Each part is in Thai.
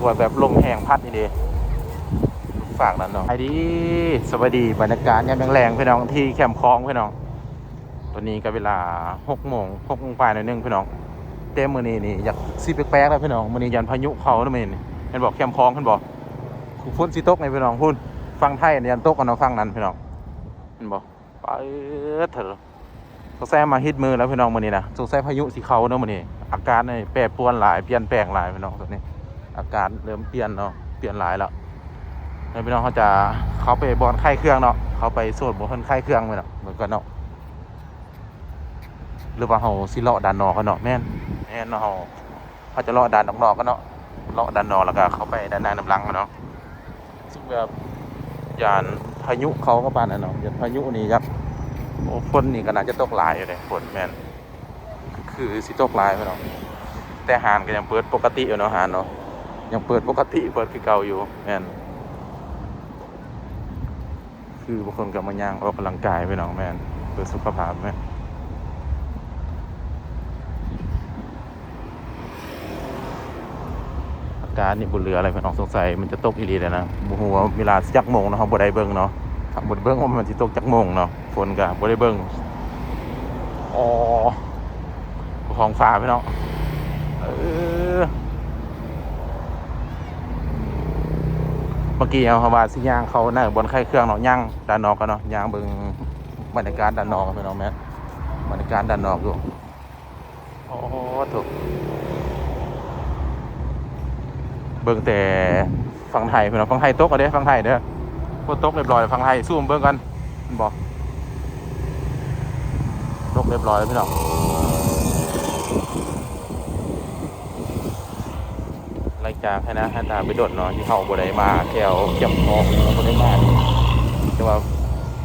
กว่าแบบลมแห้งพัดนี่เด้ฝากนั่นเนาะไอ้ดีสวัสดีบรรยากาศยามแรงๆพี่น้องที่แคมป์คลองพี่น้องตอนนี้ก็เวลา6 โมงปลายหน่อยนึงพี่น้องเต็มมื้อนี้นี่อยากสิแปลกๆแล้วพี่น้องมื้อนี้ยันพายุเข้าแล้วมื้อนี้เห็นบอกแคมป์คลองเห็นบอกฝนสิตกไงพี่น้องพุ่นฟังไทยยันตกกันเนาะฟังนั้นพี่น้องเห็นบอกไปเถอะสงสัยมาฮิตมือแล้วพี่น้องมื้อนี้นะสงสัยพายุสิเข้าเนาะมื้อนี้อากาศนี่แปรปรวนหลายเปลี่ยนแปลงหลายพี่น้องตอนนี้อากาศเริ่มเปลี่ยนเนาะเปลี่ยนหลายแล้วพี่น้องเขาจะเขาไปบอลไข้เครื่องเนาะเขาไปโซนบอลไข้เครื่องไปเนาะเหมือนกันเนาะหรือว่าเขาสิเลาะดันนอกกันเนาะแม่นเนาะเขาจะเลาะดันนอกกันเนาะเลาะดันนอกแล้วก็เขาไปด้านในน้ำลังกันเนาะซึ่งแบบยานพายุเขาก็ปานนั่นเนาะยานพายุนี่ครับโอ้ฝนนี่ก็น่าจะตกหลายอยู่เลยฝนแม่นคือสิตกหลายไปเนาะแต่หานก็ยังเปิดปกติอยู่เนาะหานเนาะยังเปิดปกติเปิดคือเก่าอยู่แม่นคือบางคนกับมันย่างออกกำลังกายไปน้องแม่นเพื่อสุขภาพแม่อากาศนี่บุเรืออะไรพี่น้องสงสัยมันจะตกอีหลีเลยนะบุหัวเวลาจักโมงเนาะบ่ได้เบิ่งเนาะถ้าบ่ได้เบิ่งว่ามันสิตกจักโมงเนาะฝนก็บ่ได้เบิ่งอ๋อของฟ้าพี่น้องเมื่อกี้เอาว่าสิย่างเขาหน้าบนไข่เครื่องเนาะย่างด้านนอกกันเนาะย่างเบิ่งบรรยากาศด้านนอกพี่น้องแม่บรรยากาศด้านนอกอยู่โอ้ถูกเบิ่งแต่ฝั่งไทยพี่น้องฝั่งไทยตกเอาเด้ฝั่งไทยเด้อพวกตกเรียบร้อยฝั่งไทยซูมเบิ่งกันบอกตกเรียบร้อยพี่น้องหลังจากให้ตาไปโดดเนาะที่เขาบ่ได้มาแถวเก็บของบ่ได้มาแต่ว่า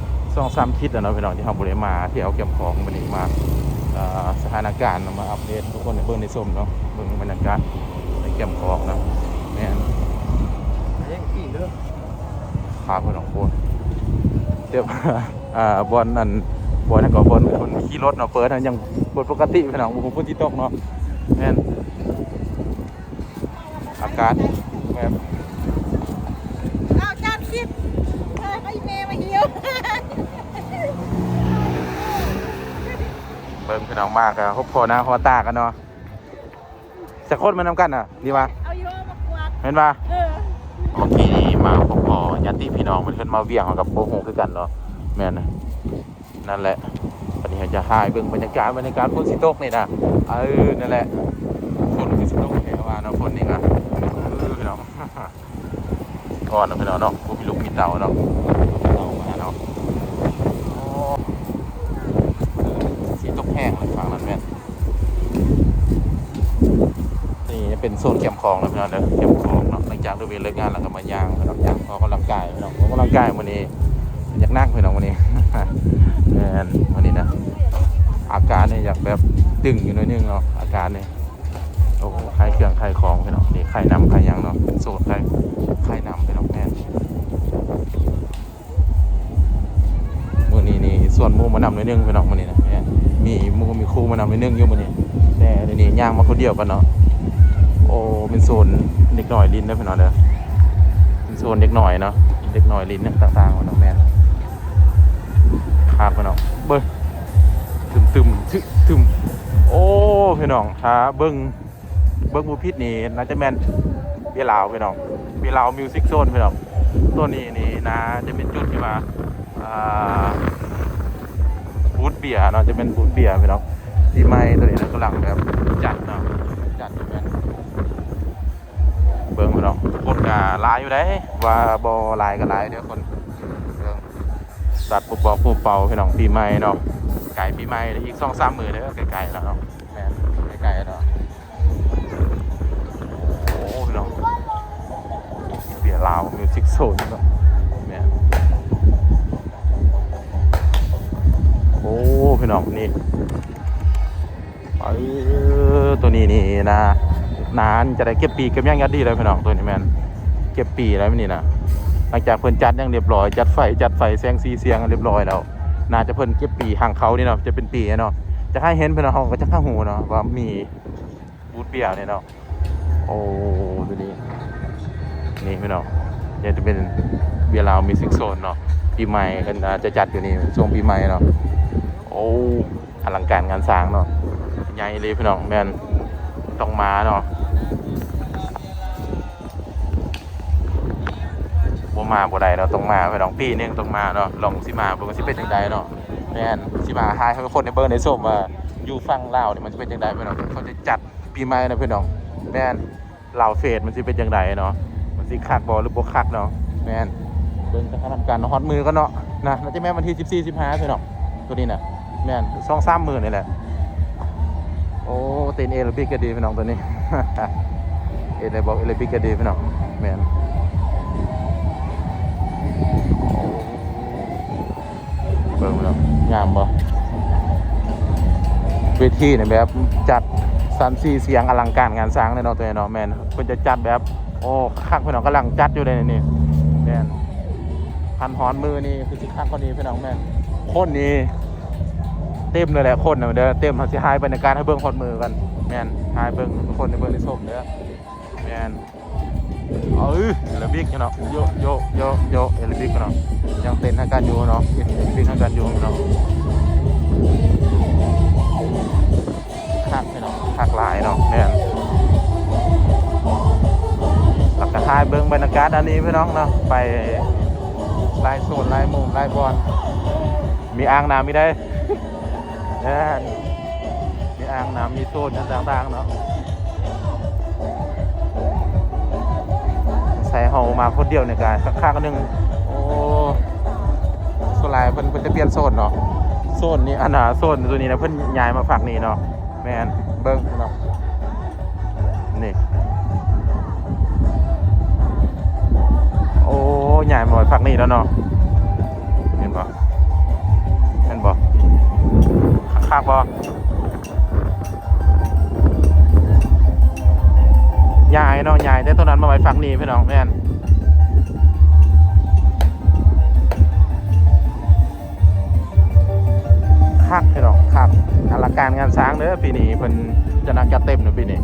2-3 ทิศแล้วเนาะพี่น้องที่เขาบ่ได้มาแถวเก็บของบ่ได้มาสถานการณ์มาอัปเดตทุกคนในเบิ่งในส้มเนาะเบิ่งบรรยากาศในเก็บของเนาะแม่นยังขี่เด้อพาเพิ่นออกโคนเดี๋ยวบอลนั่นบอลนั่นก็บอลคนขี่รถเนาะเปิดยังบอลปกติพี่น้องบ่ฮู้ฝนสิตกเนาะแม่นอากาศแบบเอาจานคิดไปเมย์มาเหี่ยวเบิ่งพี่น้องมากอะครบพอนะพอตากันเนาะสักคนมานำกันอ่ะดีป่ะเอาโยมากวาดเห็นป่ะเมื่อกี้นี่มาพอญาติพี่น้องมันขึ้นมาเวียงกับโบโฮคือกันเนาะแม่นนะนั่นแหละตอนนี้จะถ่ายเบิ่งบรรยากาศฝนสิตกนี่นะนั่นแหละฝนสิตกแค่ว่าเนาะฝนนี่ก็พี่น้องก่อนเนาะพี่น้องเนาะมีลูกมีเต่าเนาะเต่ามาเนาะสีตกแห้งเลยฝั่งนั้นแม่นนี่เป็นโซนแคมป์คลองนะพี่น้องเนาะแคมป์คลองเนาะหลังจากเลิกงานแล้วก็มาย่างพี่น้องย่างออกกำลังกายพี่น้องออกกำลังกายวันนี้อยากนั่งพี่น้องวันนี้แม่นวันนี้นะอาการเนี่ยอยากแบบตึงอยู่หน่อยนึงเนาะอาการเนี่ยโอ้ไข่เครื่องไข่ของพี่น้องนี่ไข่นำไข่ยังเนาะเป็นโซนไข่นำพี่น้องแม่นมื้อนี้นี่ส่วนหมู่มานำหน่อยนึงพี่น้องมื้อนี้นะแม่นมีหมู่มีครูมานำหน่อยนึงอยู่มื้อนี้แต่เดี๋ยวนี้ย่างมาคนเดียวกันเนาะโอ้เป็นโซนเด็กหน่อยลิ้นนะพี่น้องเด้อเป็นโซนเด็กหน่อยเนาะเด็กหน่อยลิ้นเนี่ยต่างๆพี่น้องแม่นครับพี่น้องเบิ้งตึมโอ้พี่น้องถ้าเบิ้งบูพิษนี่น่าจะแม่นเบียร์ลาวพี่น้องเบียร์ลาวมิวสิกโซนพี่น้องตัวนี้นี่นะจะเป็นจุดที่มาบูธเบียร์เนาะจะเป็นบูธเบียร์พี่น้องที่ไม้ตัวนี้นะกำลังแบบจัดเนาะจัดอยู่แม่นเบิ้งพี่น้องคนก็หลายอยู่ได้ว่าบ่หลายก็หลายเดี๋ยวคนตัดปุ๊บบอกปุ๊บเป่าพี่น้องปีใหม่เนาะไก่ปีใหม่อีก2-3 มื้อเด้อไก่แล้วเนาะแม่นไก่เนาะโอ้พี่น้องเบียร์ลาวมิวสิกโซนเนาะแม่นโอ้พี่น้องนี่ตัวนี้นี่นะนานจะได้เก็บปีเก็บย่างยัดดีเลยพี่น้องตัวนี้แม่นเก็บปีแล้วนี่นะหลังจากเพิ่นจัดอย่างเรียบร้อยจัดไฟแสงสีเสียงเรียบร้อยแล้วน่าจะเพิ่นเก็บปีห่างเขานี่เนาะจะเป็นปีเนาะจะให้เห็นเพิ่นเนาะก็จะข้างหูเนาะว่ามีบูธเบียร์เนี่ยเนาะโอ้ดูนี่ นี่พี่น้องเนี่ยจะเป็นเบียร์ลาวมิวสิกโซนเนาะปีใหม่กันจะจัดอยู่นี่ช่วงปีใหม่เนาะโอ้อลังการงานสร้างเนาะใหญ่เลยพี่น้องแมนต้องมาเนาะบ่มาบ่ได้เนาะต้องมาพี่น้องปีนึงต้องมาเนาะลองสิมาเบิ่งว่าสิเป็นจังไดเนาะแม่นสิมาหาให้คนในเบิ่งในส้มว่าอยู่ฝั่งลาวนี่มันจะเป็นจังไดพี่น้องเขาจะจัดปีใหม่นะพี่น้องแม่นลาวเฟสมันสิเป็นจังไดเนาะมันสิคักบ่หรือบ่คักเนาะแม่นเบิ่งสถานการณ์ฮอตมือก็เนาะนะน่าจะแม่นวันที่14 15พี่น้องตัวนี้น่ะแม่น 2-3 มื้อนี่แหละโอ้เต้นเอโรบิกก็ดีพี่น้องตัวนี้ เอเลยบอกเอโรบิกก็ดีพี่น้องแม่นเบิ่งแล้วงามบ่เวทีเนี่ยแบบจัดสันซีเสียงอลังการงานสร้างเลยเนาะตัวเนาะแม่นเพิ่นจะจัดแบบโอ้คักพี่น้องกำลังจัดอยู่เลยนี่แม่นพันหอนมือนี่คือสิคักกว่านี้พี่น้องแม่นคนนี้เต็มเลยแหละคนน่ะเด้อเต็มเฮาสิหายบรรยากาศให้เบิ่งฮอดมือกันแม่นหายเบิ่งทุกคนในเบิ่งในส้มเด้อแม่นเอลบิกเนาะโยโยโยโยเอลบิกเนาะยังเต้นให้กันอยู่เนาะเอลบิกให้กันอยู่เนาะคักพี่น้องคักหลายเนาะแม่นหลักกระทายเบิ่งบรรยากาศอันนี้พี่น้องเนาะไปลายโซนลายมุมลายบอลมีอ่างน้ำมีได้ มีอ่างน้ำมีโซนต่างๆเนาะใส่เฮามาคนเดียวเนี่ยกายข้างๆนึงโอ้โซนลายเพิ่นจะเปลี่ยนโซนเนาะโซนนี้อันน่ะโซนตัวนี้นะเพิ่นย้ายมาฝั่งนี้เนาะแม่นเบิ่งเนาะนี่โอ้ย้ายมาฝั่งนี้แล้วเนาะเห็นบ่เห็นบ่คักบ่ยายเนาะยายแต่ตัวนั้นมาไว้ฝั่งนี้พี่น้องแม่นคักพี่น้องคักอลังการงานสร้างเด้อปีนี้เพิ่นจะนักจัดเต็มเนาะปีนี้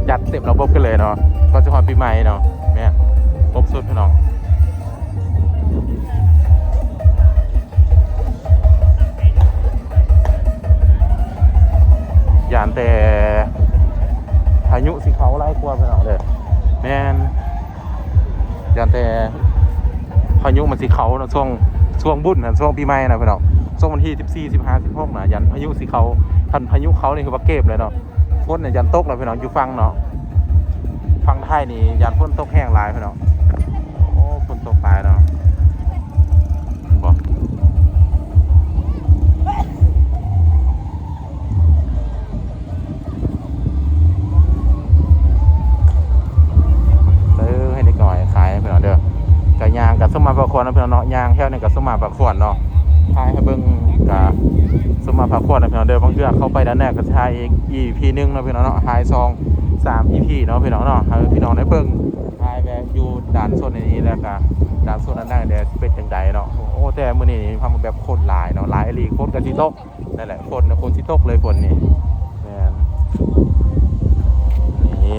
จัดเต็มระบบกันเลยเนาะก็จะฮอดปีใหม่เนาะแม่ครบสุดพี่น้องยานแต่พายุสิเขาไล่กลัวพี่น้องเด้อแม่นยานแต่พายุมันสิเขาเนาะช่วงบุญนะช่วงปีใหม่นะพี่น้องช่วงวันที่14 15 16นะยันพายุสิเขาทันพายุเขานี่คือว่าเก็บเลยเนาะฝนเนี่ยยันตกแล้วพี่น้องอยู่ฟังเนาะฟังไทยนี่ยันฝนตกแห้งหลายพี่น้องโอ้ฝนตกหลายเนาะบ่ให้เด็กหน่อยขายพี่น้องเด้อกะยางกับสมาประควรนะพี่น้องเนาะยางแค่นี้กับสมาประควรเนาะขายให้เบิ่งกับสมาประควรนะพี่น้องเด้อบางเทื่อเข้าไปด้านแรกก็ขายอีก EP นึงนะพี่น้องเนาะขายซอง3 EP เนาะพี่น้องเนาะให้พี่น้องได้เบิ่งขายแบบอยู่ด่านโซนนี้แล้วก็ด่านโซนนั้นได้เดี๋ยวเป็นจังไดเนาะโอ้แต่มื้อนี้ทำแบบคนหลายเนาะหลายอีหลีคนก็สิตกนั่นแหละคนสิตกเลยฝนนี่แม่นนี่